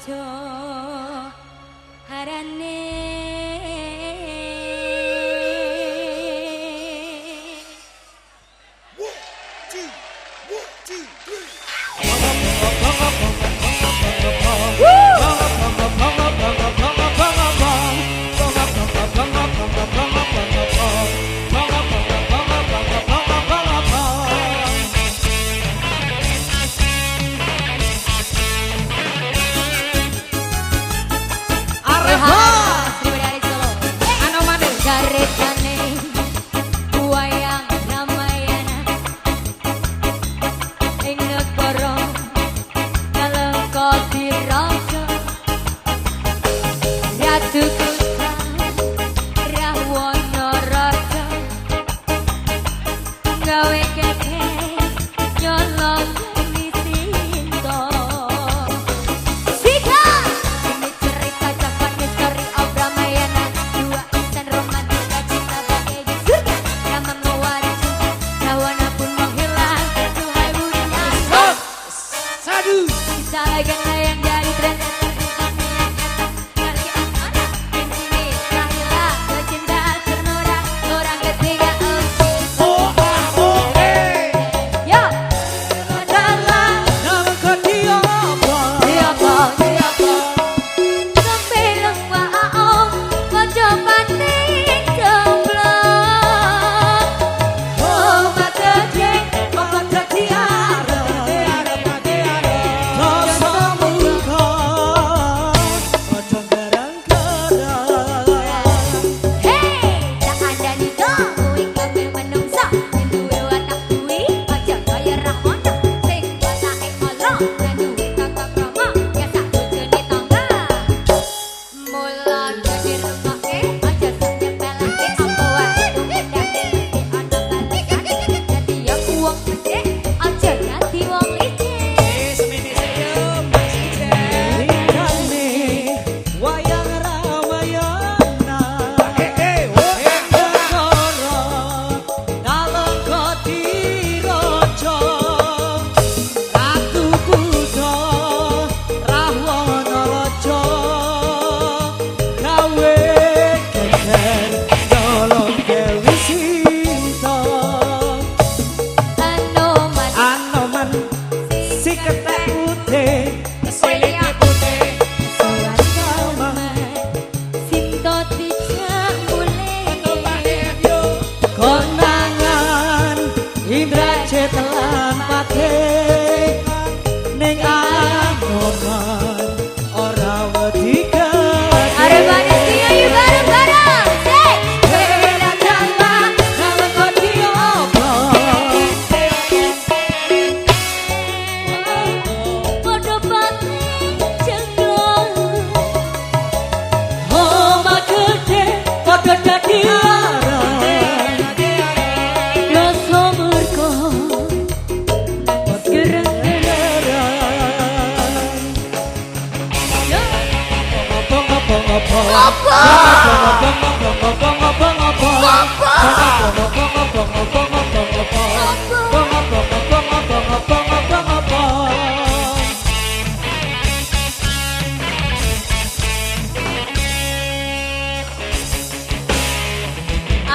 ojo harane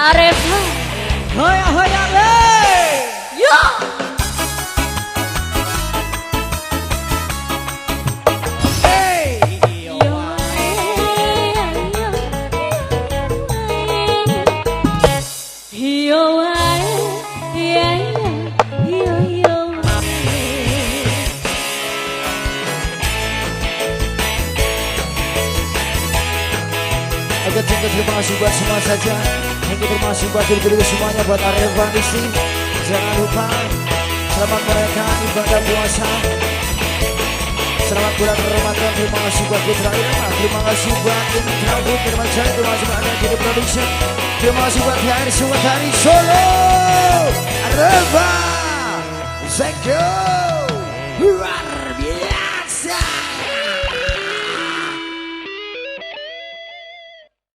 Areva hoya hoya le yo hey terima kasih buat semua saja. Informasi buat diri semuanya, buat Areva Nisti. Jangan lupa selamat merayakan ibadah puasa. Selamat bulan Ramadan. Terima kasih buat Putra Irama. Terima kasih buat Indra Bu. Terima kasih buat Anda Production. Terima kasih buat PR Sungai dari Solo. Areva. Thank you.